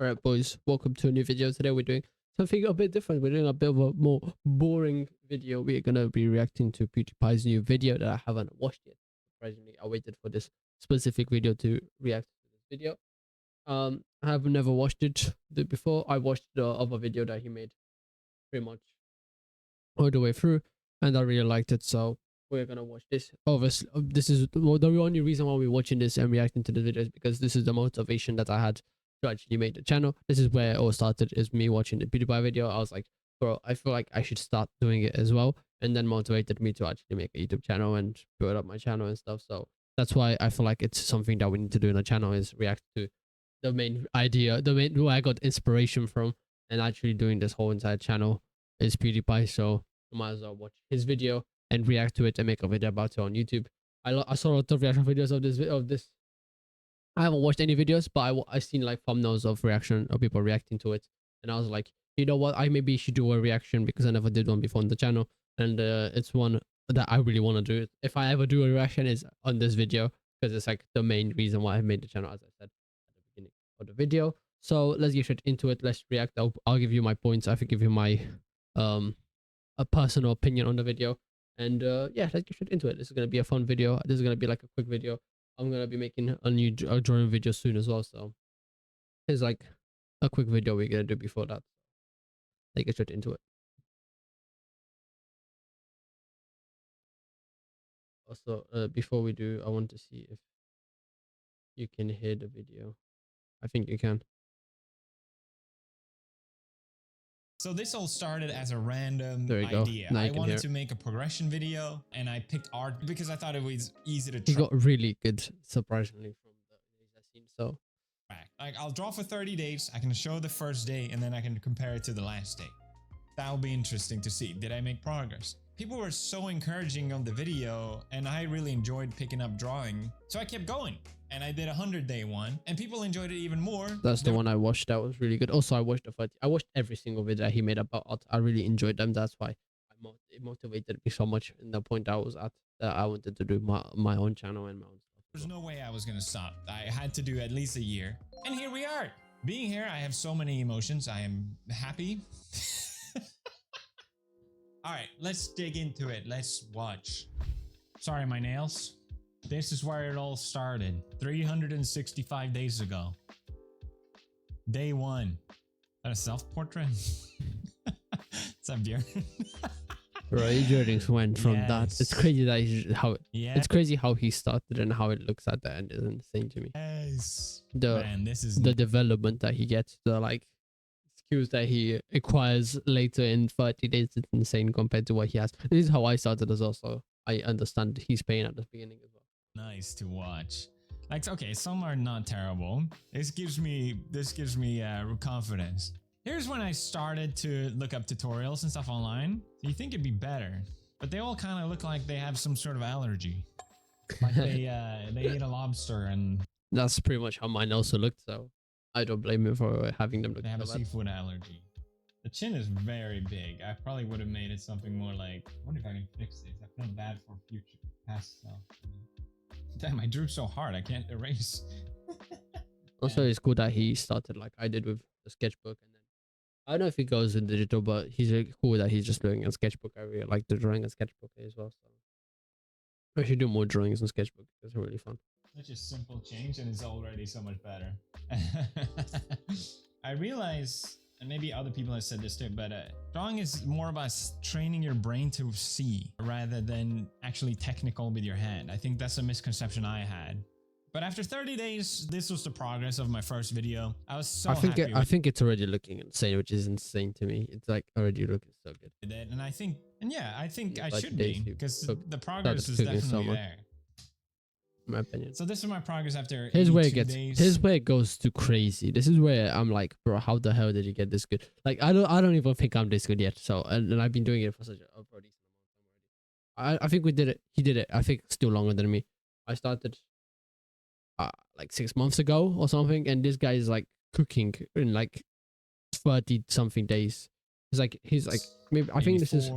Alright boys, welcome to a new video. Today we're doing something a bit different. We're doing a bit of a more boring video. We're gonna be reacting to PewDiePie's new video that I haven't watched yet. Surprisingly, I waited for this specific video to react to this video. I have never watched it before. I watched the other video that he made pretty much all the way through, and I really liked it, so we're gonna watch this. Obviously, this is the only reason why we're watching this and reacting to the video is because this is the motivation that I had to actually make the channel. This is where it all started, is me watching the PewDiePie video. I was like, bro, I feel like I should start doing it as well, and then motivated me to actually make a YouTube channel and build up my channel and stuff. So that's why I feel like it's something that we need to do in the channel, is react to the main idea, where I got inspiration from, and actually doing this whole entire channel is PewDiePie. So I might as well watch his video and react to it and make a video about it on YouTube. I saw a lot of reaction videos of this. I haven't watched any videos, but I seen like thumbnails of reaction of people reacting to it, and I was like, you know what, I maybe should do a reaction because I never did one before on the channel, and it's one that I really want to do. If I ever do a reaction, is on this video, because it's like the main reason why I made the channel, as I said at the beginning of the video. So let's get straight into it. Let's react. I'll give you my points. I will give you my a personal opinion on the video, and yeah, let's get straight into it. This is gonna be a fun video. This is gonna be like a quick video. I'm gonna be making a new drawing video soon as well, so it's like a quick video we're gonna do before that. Let's get straight into it. Also, before we do, I want to see if you can hear the video. I think you can. So this all started as a random idea. I wanted to make a progression video, and I picked art because I thought it was easy to He got really good, surprisingly, from the videos I've seen. So like, I'll draw for 30 days. I can show the first day, and then I can compare it to the last day. That'll be interesting to see. Did I make progress? People were so encouraging on the video, and I really enjoyed picking up drawing. So I kept going, and I did a 100-day one, and people enjoyed it even more. That's the one I watched. That was really good. Also, I watched I watched every single video that he made about art. I really enjoyed them. That's why it motivated me so much in the point I was at, that I wanted to do my own channel and my own stuff. There's no way I was gonna stop. I had to do at least a year, and here we are. Being here, I have so many emotions. I am happy. All right, let's dig into it. Let's watch. Sorry, my nails. This is where it all started. 365 days ago. Day one. Is that a self-portrait? Is that Björn? Right, journeys went from that. It's crazy that it's crazy how he started and how it looks at the end is insane to me. Yes. This is the development that he gets, the like skills that he acquires later in 30 days. It's insane compared to what he has. This is how I started as well, so I understand his pain at the beginning as well. Nice to watch. Like, okay, some are not terrible. This gives me confidence. Here's when I started to look up tutorials and stuff online. So you think it'd be better, but they all kind of look like they have some sort of allergy. Like they ate a lobster, and that's pretty much how mine also looked. So I don't blame him for having them look. They have a seafood allergy. The chin is very big. I probably would have made it something more like. I wonder if I can fix this. I feel bad for future past self. Damn, I drew so hard I can't erase. Also, it's cool that he started like I did with the sketchbook, and then I don't know if he goes in digital, but he's really cool that he's just doing a sketchbook. I really like the drawing and sketchbook as well. So I should do more drawings on sketchbook. It's really fun. Such a simple change, and it's already so much better. I realize, and maybe other people have said this too, but drawing is more about training your brain to see rather than actually technical with your hand. I think that's a misconception I had. But after 30 days, this was the progress of my first video. I was so happy. I think it's already looking insane, which is insane to me. It's like already looking so good. And I think I should be, because the progress is definitely there. In my opinion. So this is my progress after here's where it goes to crazy. This is where I'm like, bro, how the hell did you get this good? Like I don't even think I'm this good yet. So and I've been doing it for such a decent amount of time already. I think we did it. He did it. I think still longer than me. I started like 6 months ago or something, and this guy is like cooking in like 30 something days. He's like maybe I think this is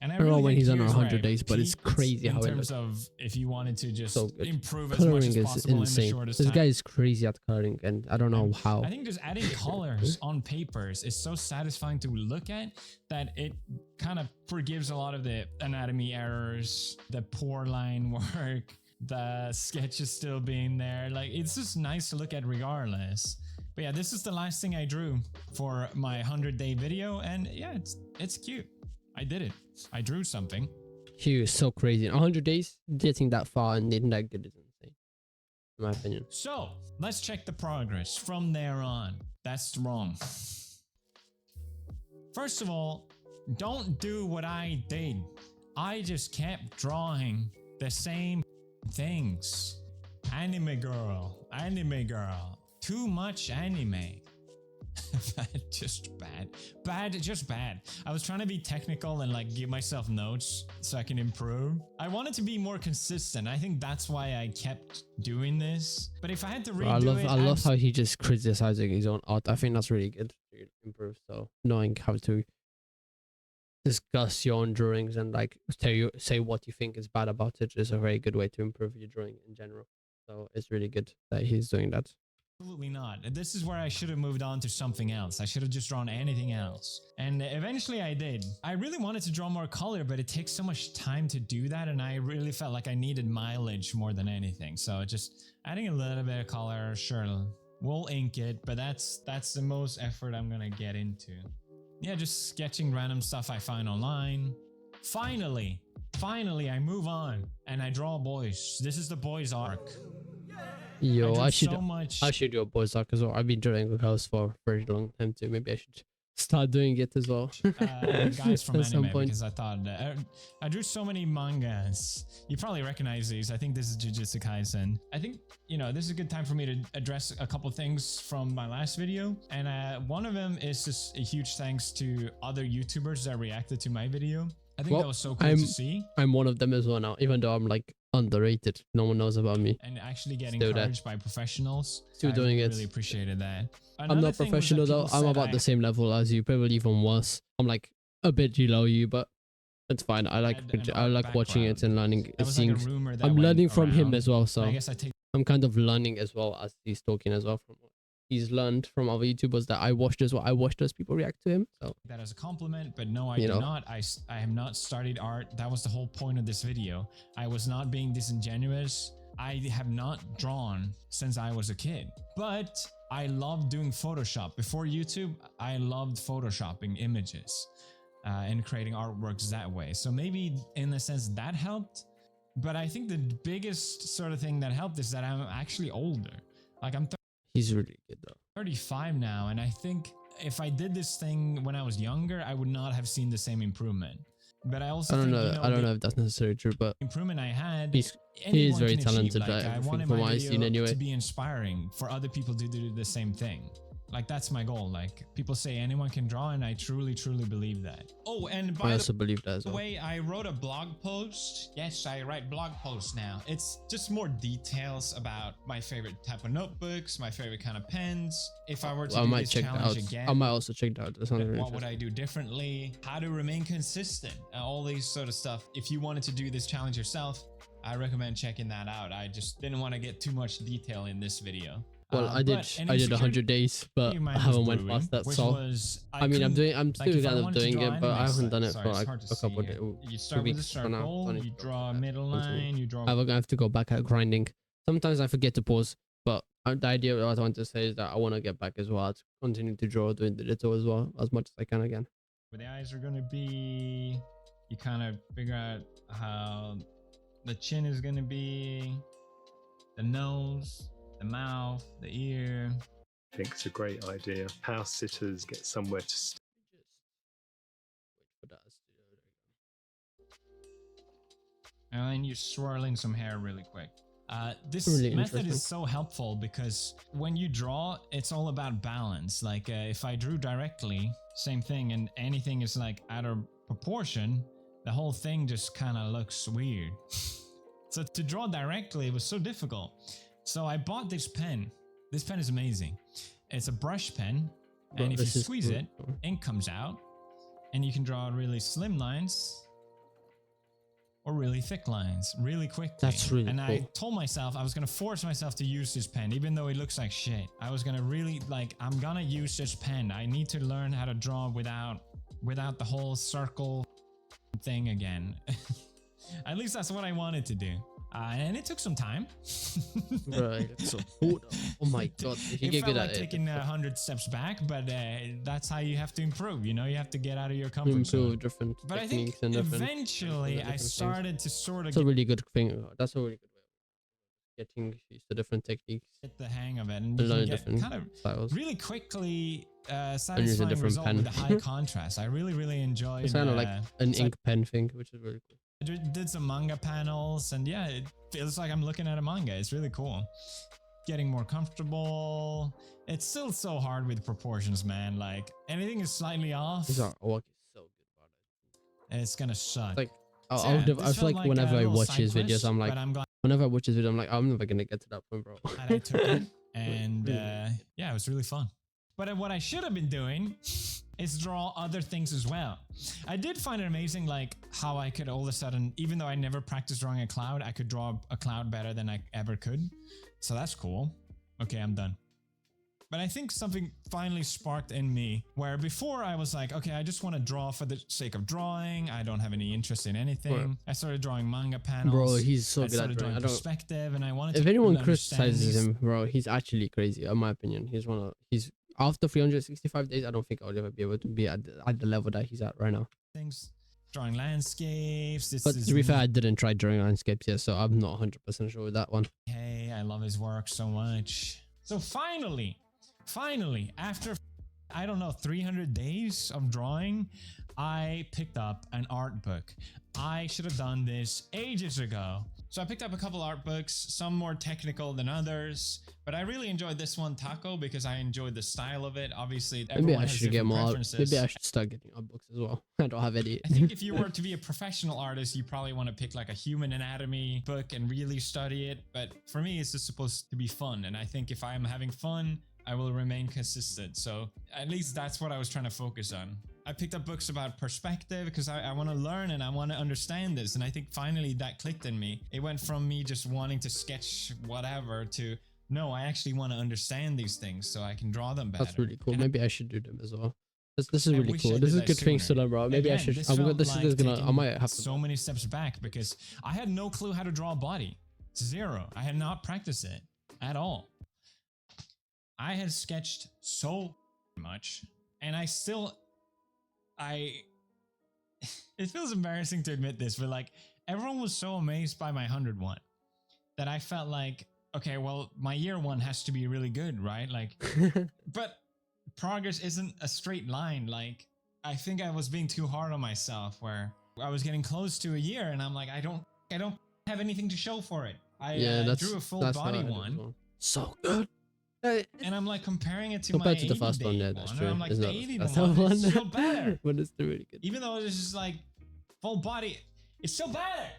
And I don't know really when think he's on here's 100 where I days, but it's peaked crazy in how it terms looks. of if you wanted to just So good. improve as much Coloring as is possible in the insane. shortest This time. guy is crazy at coloring, and I don't know how. I think just adding colors on papers is so satisfying to look at that it kind of forgives a lot of the anatomy errors, the poor line work, the sketches still being there. Like, it's just nice to look at regardless. But yeah, this is the last thing I drew for my 100-day video, and yeah, it's cute. I did it. I drew something. He is so crazy. In 100 days, getting that far and getting that good is insane, in my opinion. So let's check the progress from there on. That's wrong. First of all, don't do what I did. I just kept drawing the same things. Anime girl, too much anime. Just bad. I was trying to be technical and like give myself notes so I can improve. I wanted to be more consistent. I think that's why I kept doing this. But if I had to redo I love how he just criticizing his own art. I think that's really good to improve. So knowing how to discuss your own drawings and like say what you think is bad about it is a very good way to improve your drawing in general. So it's really good that he's doing that. Absolutely not. This is where I should have moved on to something else. I should have just drawn anything else. And eventually I did. I really wanted to draw more color, but it takes so much time to do that. And I really felt like I needed mileage more than anything. So just adding a little bit of color, sure, we'll ink it, but that's the most effort I'm going to get into. Yeah, just sketching random stuff I find online. Finally, I move on and I draw boys. This is the boys arc. Yo, I should do a boys arc as well. I've been drawing girls for a very long time too. Maybe I should start doing it as well. Guys from At some anime, point. because I thought I drew so many mangas. You probably recognize these. I think this is Jujutsu Kaisen. I think, you know, this is a good time for me to address a couple things from my last video. And one of them is just a huge thanks to other YouTubers that reacted to my video. I think that was so cool to see. I'm one of them as well now, even though I'm like underrated. No one knows about me. And actually getting encouraged by professionals. Still doing it. I really appreciated that. I'm not professional though. I'm about the same level as you, probably even worse. I'm like a bit below you, but it's fine. I like watching it and learning. I'm learning from him as well, so I'm kind of learning as well as he's talking as well from what he's learned from other YouTubers that I watched as well. I watched those people react to him. So that as a compliment, but no, I do not. I have not studied art. That was the whole point of this video. I was not being disingenuous. I have not drawn since I was a kid, but I love doing Photoshop. Before YouTube, I loved Photoshopping images and creating artworks that way. So maybe in a sense that helped. But I think the biggest sort of thing that helped is that I'm actually older. Like he's really good though. 35 now, and I think if I did this thing when I was younger, I would not have seen the same improvement. But I also I don't know if that's necessarily true, but improvement I had. He is very talented. Like, I wanted from my what I've video seen anyway to be inspiring for other people to do the same thing. Like, that's my goal. Like, people say anyone can draw, and I truly believe that. Oh, and by the way, I wrote a blog post. Yes, I write blog posts now. It's just more details about my favorite type of notebooks, my favorite kind of pens. If I were to do this challenge again, I might also check that out. What would I do differently? How to remain consistent? All these sort of stuff. If you wanted to do this challenge yourself, I recommend checking that out. I just didn't want to get too much detail in this video. Well, I did 100 days, but I haven't went past that. So I mean, I'm still kind of doing it, but I haven't done it for like a couple of days. You start with a circle, you draw a middle line, you draw. I'm gonna have to go back at grinding. Sometimes I forget to pause, but the idea of what I want to say is that I want to get back as well to continue to draw, doing the little as well as much as I can again. Where the eyes are gonna be, you kind of figure out how the chin is gonna be, the nose, the mouth, the ear. I think it's a great idea. House sitters get somewhere to stay. And then you're swirling some hair really quick. This really method is so helpful because when you draw, it's all about balance. Like if I drew directly, same thing, and anything is like out of proportion, the whole thing just kind of looks weird. So to draw directly was so difficult. So I bought this pen. This pen is amazing. It's a brush pen, and if you squeeze it, ink comes out, and you can draw really slim lines, or really thick lines really quickly. That's really and cool. I told myself I was going to force myself to use this pen, even though it looks like shit. I was going to really like, I'm going to use this pen. I need to learn how to draw without the whole circle thing again. At least that's what I wanted to do. And it took some time. Right. So cool. Oh my god. If you It get felt good like at it. taking 100 steps back, but that's how you have to improve. You know, you have to get out of your comfort zone. Improve different But I think techniques and different. eventually I different things. started to sort of That's a really good thing. That's a really good way of getting used to different techniques get the hang of it, and and you can learn get different kind of styles. really quickly using satisfying different result pen. with the high contrast. I really enjoyed. It's kind of like an so ink pen thing, which is really cool. I did some manga panels, and yeah, it feels like I'm looking at a manga. It's really cool. Getting more comfortable. It's still so hard with proportions, man. Like anything is slightly off, His artwork is so good about it. it's gonna suck. Like So I this feel felt like whenever a I little watch side his quest, videos, I'm like, but I'm glad whenever I watch his video, I'm like, I'm never gonna get to that point, bro. that I took it, and Really? yeah, it was really fun. But what I should have been doing is draw other things as well. I did find it amazing, like how I could all of a sudden, even though I never practiced drawing a cloud, I could draw a cloud better than I ever could. So that's cool. Okay, I'm done. But I think something finally sparked in me where before I was like, okay, I just want to draw for the sake of drawing. I don't have any interest in anything. Right. I started drawing manga panels. Bro, he's so I good at started drawing. drawing I don't. perspective, and I wanted If to anyone understand criticizes these him, bro, he's actually crazy. In my opinion, he's after 365 days. I don't think I'll ever be able to be at the level that he's at right now. things, drawing landscapes. This But is to be fair, I didn't try drawing landscapes yet, so I'm not 100% sure with that one. hey, I love his work so much. So finally, after I don't know 300 days of drawing, I picked up an art book. I should have done this ages ago. So I picked up a couple art books, some more technical than others, but I really enjoyed this one, Taco, because I enjoyed the style of it. Obviously, Maybe everyone I has should get different more. preferences. Maybe I should start getting art books as well. I don't have any. I think if you were to be a professional artist, you probably want to pick like a human anatomy book and really study it. But for me, it's just supposed to be fun. And I think if I'm having fun, I will remain consistent. So at least that's what I was trying to focus on. I picked up books about perspective because I want to learn and I want to understand this. And I think finally that clicked in me. It went from me just wanting to sketch whatever to, no, I actually want to understand these things so I can draw them better. That's really cool. And Maybe I should do them as well. This is I really wish cool. I This did is that good things to sooner. learn, bro. Maybe I Again, should. this I'm felt gonna. This like is gonna. I taking might have to. so many steps back because I had no clue how to draw a body. Zero. I had not practiced it at all. I had sketched so much, and I still, it feels embarrassing to admit this, but like everyone was so amazed by my 101 that I felt like, okay, well, my year one has to be really good, right? Like, but progress isn't a straight line. Like, I think I was being too hard on myself where I was getting close to a year and I'm like, I don't have anything to show for it. I drew a full body one. Well. So good. And I'm like comparing it to Compared my to the 80 first one, day yeah, that's one, true. and I'm like, It's the not 80 that's one one. is still better. But it's still really good. Even though it's just like full body, it's still better.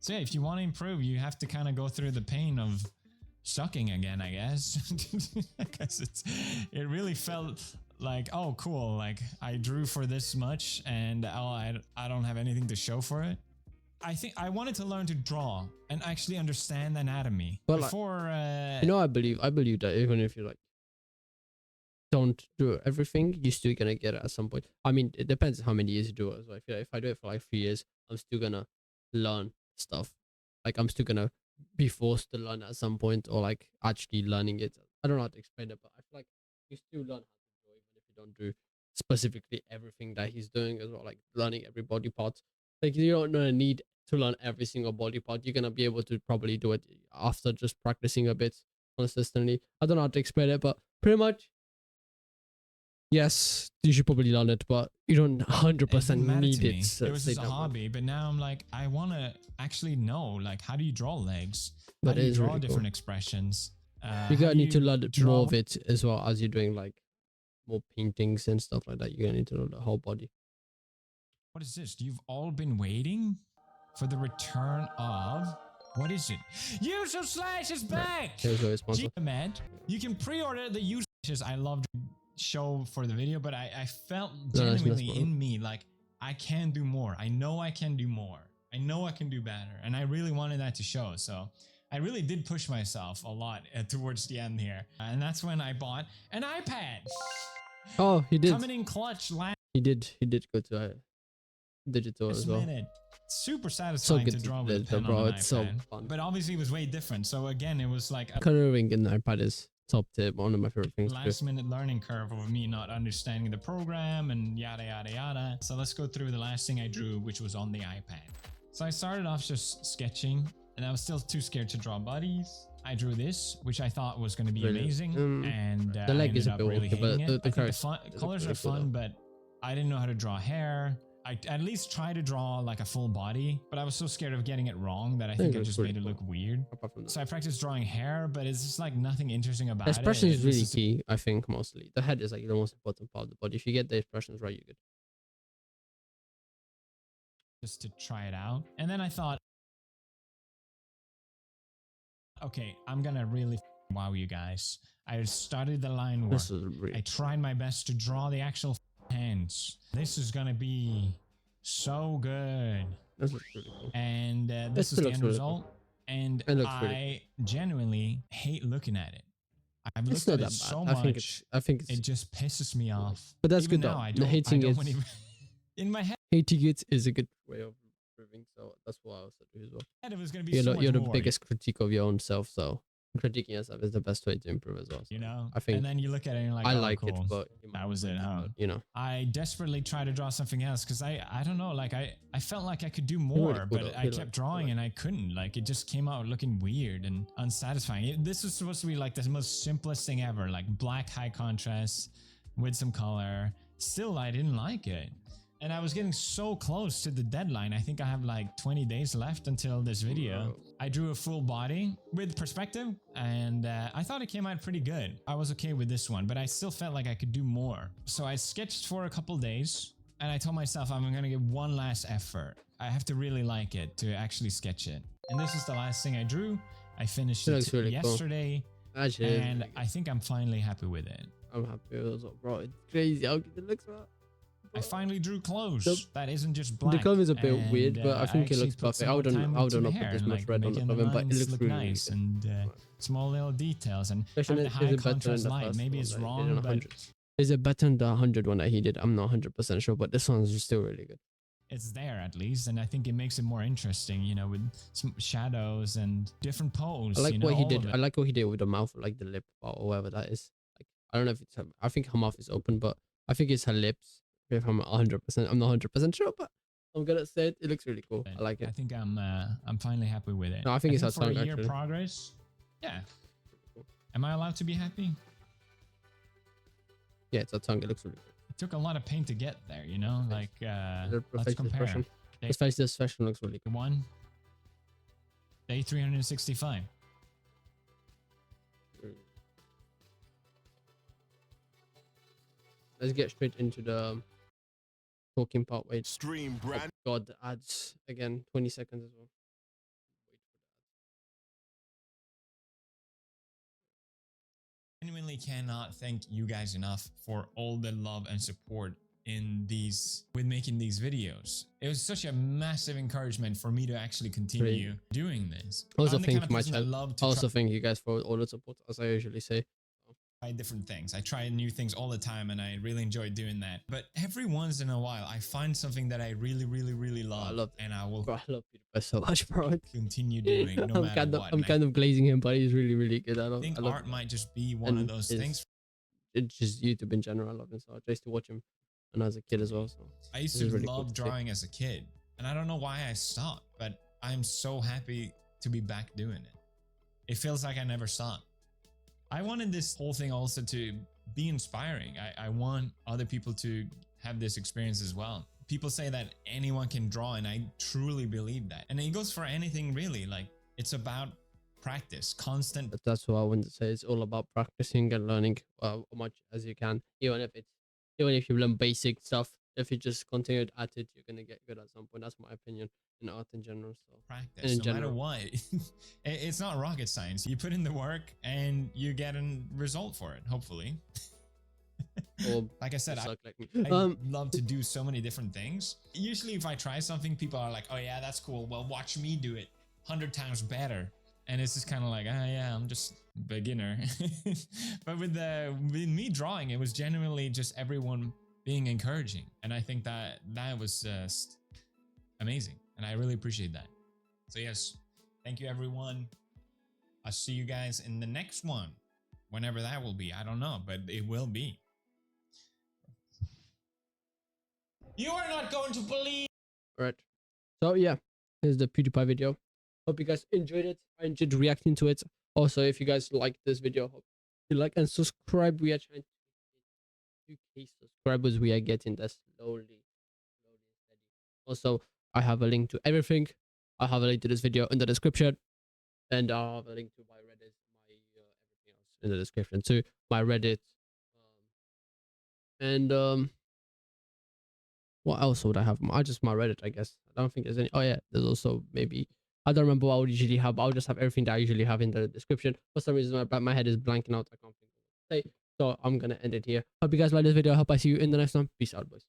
So yeah, if you want to improve, you have to kind of go through the pain of sucking again, I guess. Because it really felt like, oh, cool. Like I drew for this much and I don't have anything to show for it. I think I wanted to learn to draw and actually understand anatomy Well, before. I believe that even if you like don't do everything, you're still gonna get it at some point. I mean, it depends how many years you do it. So I feel like if I do it for like 3 years, I'm still gonna learn stuff. Like I'm still gonna be forced to learn at some point, or like actually learning it. I don't know how to explain it, but I feel like you still learn how to draw even if you don't do specifically everything that he's doing as well, like learning every body part. Like you don't need to learn every single body part. You're gonna be able to probably do it after just practicing a bit consistently. I don't know how to explain it, but pretty much, yes, you should probably learn it, but you don't 100% need it. It was just a hobby, but now I'm like, I want to actually know, like, how do you draw legs? But how do it you is draw really different cool. expressions? You're How gonna do need to you learn draw- more of it as well as you're doing like more paintings and stuff like that. You're gonna need to learn the whole body. What is this? You've all been waiting for the return of... What is it? User Slash is back! Here's your sponsor. Gmad, you can pre-order the User Slashes. I loved the show for the video, but I felt No, it's not genuinely sponsor. in me like, I can do more. I know I can do more. I know I can do better. And I really wanted that to show. So I really did push myself a lot towards the end here. And that's when I bought an iPad. Oh, he did. Coming in clutch last He did go to digital as well. minute. Super satisfying good to to draw do with a digital, pen bro. on an It's so iPad. fun. But obviously it was way different. So again, it was like a Coloring in the iPad is top tip. One of my favorite things. to do. last minute learning curve of me not understanding the program and yada yada yada. So let's go through the last thing I drew, which was on the iPad. So I started off just sketching, and I was still too scared to draw bodies. I drew this, which I thought was going to be Really? amazing, and the I leg ended is a up bit really wonky, but hating the it. I think the colors colors look are really fun, cool, but I didn't know how to draw hair. I at least tried to draw like a full body, but I was so scared of getting it wrong that I think I it's just pretty made it look weird. Apart from that. So I practiced drawing hair, but it's just like nothing interesting about The expression it. is really key, I think, mostly. The head is like the most important part of the body. If you get the expressions right, you're good. Just to try it out. And then I thought, okay, I'm gonna really wow you guys. I started the line work. This is I really tried my best to draw the actual hands. This is gonna be so good. this is really cool. And This this is still the looks end really cool. result. And It looks I really genuinely hate looking at it. I've It's looked not at that it bad. so I think much, it's it just pisses me off. But that's Even good now, though. I The don't, hating I don't is wanna even, in my head, hating it is a good way of improving. So that's what I also do as well. it was gonna be You're, so much you're the more. biggest critique of your own self, so critiquing yourself is the best way to improve as well. You So know, I think and then you look at it and you're like, I oh, like cool. it, but you might That was it, like huh? but, you know, I desperately tried to draw something else because I don't know, like I felt like I could do really more, cool but though. I Feel kept like- drawing feel and I couldn't. Like it just came out looking weird and unsatisfying. This was supposed to be like the most simplest thing ever, like black high contrast with some color. Still, I didn't like it. And I was getting so close to the deadline. I think I have like 20 days left until this video. Wow. I drew a full body with perspective, and I thought it came out pretty good. I was okay with this one, but I still felt like I could do more. So I sketched for a couple days, and I told myself I'm gonna give one last effort. I have to really like it to actually sketch it. And this is the last thing I drew. I finished It it looks really cool. yesterday, Actually, it is and really good. I think I'm finally happy with it. I'm happy with it as well, bro. It's crazy how good it looks, bro. I finally drew clothes. The- that isn't just black. The colour is a bit and, weird, but I think it actually looks put perfect. some I more wouldn't time into not the put hair this and, much like, red on the making colour, but it lines looks look really, nice really good. and small little details and Especially the high is it better than contrast the light. first Maybe one it's that he did wrong, on but 100? Is it better than the 100 one that he did? I'm not 100% sure, but this one's still really good. it's there at least, and I think it makes it more interesting, you know, with some shadows and different pose. I like you know, what he all did. of I it. like what he did with the mouth, like the lip part or whatever that is. Like I don't know if it's her, I think her mouth is open, but I think it's her lips. If I'm 100%, I'm not 100% sure, but I'm gonna say it. It looks really cool. I like I it. think I'm finally happy with it. No, I think it's our for a tongue, year actually. progress. Yeah. Am I allowed to be happy? Yeah, it's a tongue. It looks really cool. It took a lot of paint to get there, you know. Like The let's face compare. expression. Day His face expression looks really cool. 1, day 365. Let's get straight into the talking part. Wait. Stream Oh brand God, the ads again. 20 seconds as well. Genuinely cannot thank you guys enough for all the love and support in these with making these videos. It was such a massive encouragement for me to actually continue doing this. Also, I'm the thank kind of you, my person that child. love to Also, thank you guys for all the support, as I usually say. try different things. I try new things all the time, and I really enjoy doing that. But every once in a while, I find something that I really, really, really love, love and I will Bro, I love PewDiePie so much, bro. continue doing no I'm matter kind of, what. I'm And kind of glazing him, but he's really, really good. I think I love art him. might just be one of And those his- things. It's just YouTube in general. I love him so much. I used to watch him when I was a kid as well. So I used this to is really cool love to see. drawing as a kid, and I don't know why I stopped, but I'm so happy to be back doing it. It feels like I never stopped. I wanted this whole thing also to be inspiring. I want other people to have this experience as well. People say that anyone can draw, and I truly believe that. And it goes for anything really. Like, it's about practice, constant. But that's what I want to say. It's all about practicing and learning as much as you can. Even if you learn basic stuff, if you just continue at it, you're gonna get good at some point. That's my opinion in art in general. So Practice, in no matter general. what. It's not rocket science. You put in the work and you get a result for it, hopefully. or Like I said, suck like me. I love to do so many different things. Usually if I try something, people are like, oh yeah, that's cool. Well, watch me do it 100 times better. And it's just kind of like, ah, yeah, I'm just a beginner. But with me drawing, it was genuinely just everyone being encouraging. And I think that was just amazing. And I really appreciate that. So yes, thank you everyone. I'll see you guys in the next one. Whenever that will be, I don't know, but it will be. You are not going to believe. Alright. So yeah, here's the PewDiePie video. Hope you guys enjoyed it. I enjoyed reacting to it. Also, if you guys like this video, hope you like and subscribe. We are trying to get 2K subscribers. We are getting that slowly and steady. Also, I have a link to everything. I have a link to this video in the description. And I'll have a link to my Reddit, my everything else in the description too. My Reddit. What else would I have? I just my Reddit, I guess. I don't think there's any. Oh yeah, there's also maybe. I don't remember what I would usually have, but I'll just have everything that I usually have in the description. For some reason, my head is blanking out. I can't think of what to say. So I'm gonna end it here. Hope you guys like this video. Hope I see you in the next one. Peace out, boys.